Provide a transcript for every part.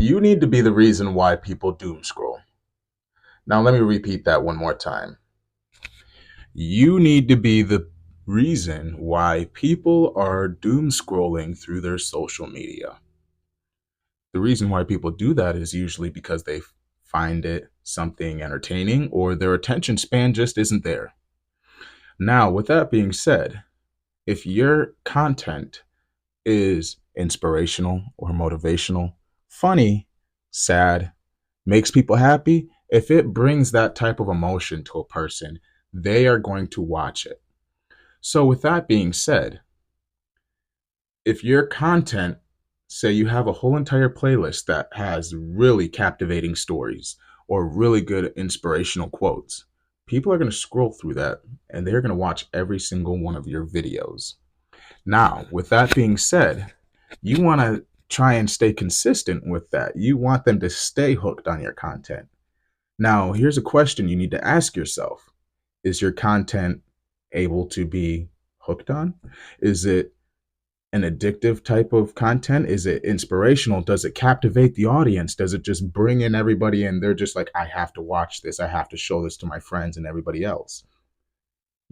You need to be the reason why people doom scroll. Now, let me repeat that one more time. You need to be the reason why people are doom scrolling through their social media. The reason why people do that is usually because they find it something entertaining or their attention span just isn't there. Now, with that being said, if your content is inspirational or motivational, funny, sad, makes people happy, if it brings that type of emotion to a person, they are going to watch it. So, with that being said, if your content, say you have a whole entire playlist that has really captivating stories or really good inspirational quotes, people are going to scroll through that and they're going to watch every single one of your videos. Now, with that being said, you want to try and stay consistent with that. You want them to stay hooked on your content. Now, here's a question you need to ask yourself. Is your content able to be hooked on? Is it an addictive type of content? Is it inspirational? Does it captivate the audience? Does it just bring in everybody and they're just like, I have to watch this. I have to show this to my friends and everybody else.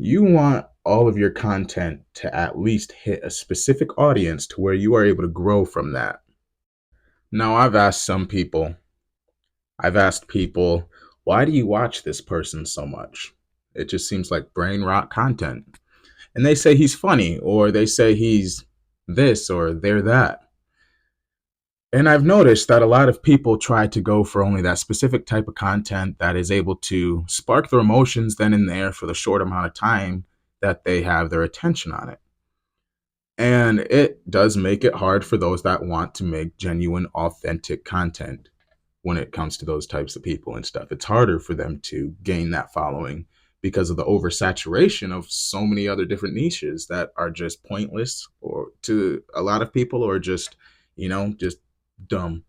You want all of your content to at least hit a specific audience to where you are able to grow from that. Now, I've asked people, why do you watch this person so much? It just seems like brain rot content. And they say he's funny, or they say he's this, or they're that. And I've noticed that a lot of people try to go for only that specific type of content that is able to spark their emotions then and there for the short amount of time that they have their attention on it. And it does make it hard for those that want to make genuine, authentic content when it comes to those types of people and stuff. It's harder for them to gain that following because of the oversaturation of so many other different niches that are just pointless or to a lot of people or just, just dumb.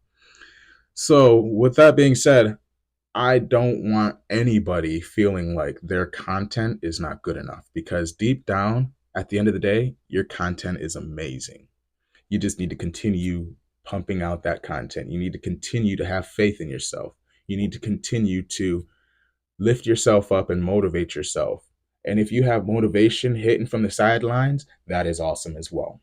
So, with that being said, I don't want anybody feeling like their content is not good enough because deep down, at the end of the day, your content is amazing. You just need to continue pumping out that content. You need to continue to have faith in yourself. You need to continue to lift yourself up and motivate yourself. And if you have motivation hitting from the sidelines, that is awesome as well.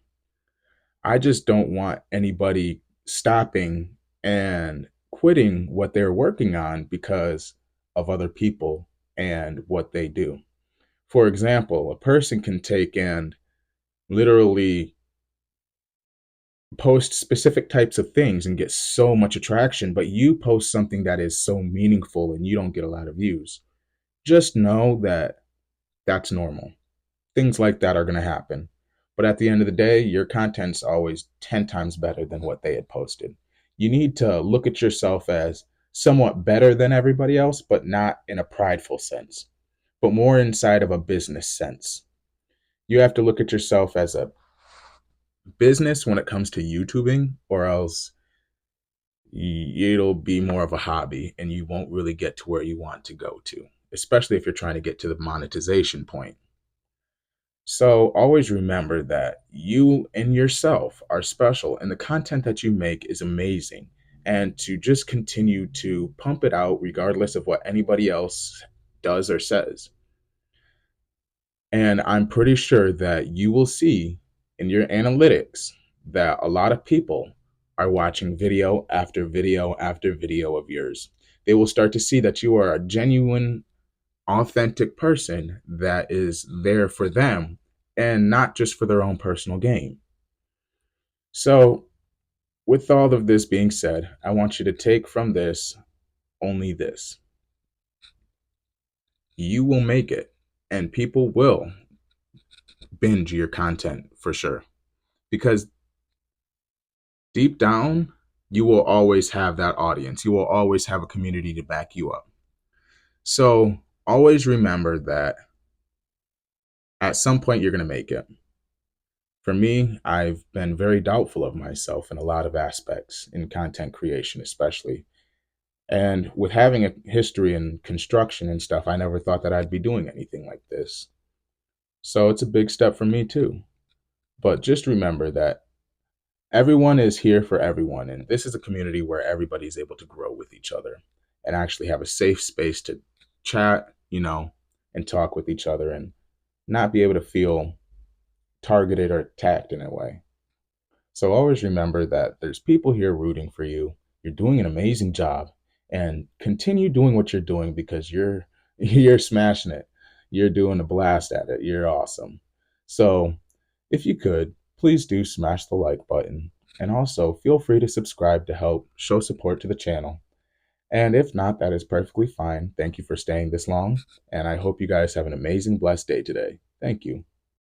I just don't want anybody stopping and quitting what they're working on because of other people and what they do. For example, a person can take and literally post specific types of things and get so much attraction, but you post something that is so meaningful and you don't get a lot of views. Just know that that's normal. Things like that are going to happen. But at the end of the day, your content's always 10 times better than what they had posted. You need to look at yourself as somewhat better than everybody else, but not in a prideful sense, but more inside of a business sense. You have to look at yourself as a business when it comes to YouTubing, or else it'll be more of a hobby and you won't really get to where you want to go to, especially if you're trying to get to the monetization point. So always remember that you and yourself are special and the content that you make is amazing. And to just continue to pump it out regardless of what anybody else does or says. And I'm pretty sure that you will see in your analytics that a lot of people are watching video after video after video of yours. They will start to see that you are a genuine, authentic person that is there for them and not just for their own personal gain. So, with all of this being said, I want you to take from this only this: you will make it, and people will binge your content for sure. Because deep down, you will always have that audience. You will always have a community to back you up. So always remember that at some point you're going to make it. For me, I've been very doubtful of myself in a lot of aspects in content creation, especially. And with having a history in construction and stuff, I never thought that I'd be doing anything like this. So it's a big step for me too. But just remember that Everyone is here for everyone, and this is a community where everybody is able to grow with each other and actually have a safe space to chat, and talk with each other and not be able to feel targeted or attacked in a way. So always remember that there's people here rooting for you. You're doing an amazing job, and continue doing what you're doing because you're you're smashing it. You're doing a blast at it. You're awesome. So, if you could, please do smash the like button, and also feel free to subscribe to help show support to the channel. And if not, that is perfectly fine. Thank you for staying this long, and I hope you guys have an amazing blessed day today. Thank you.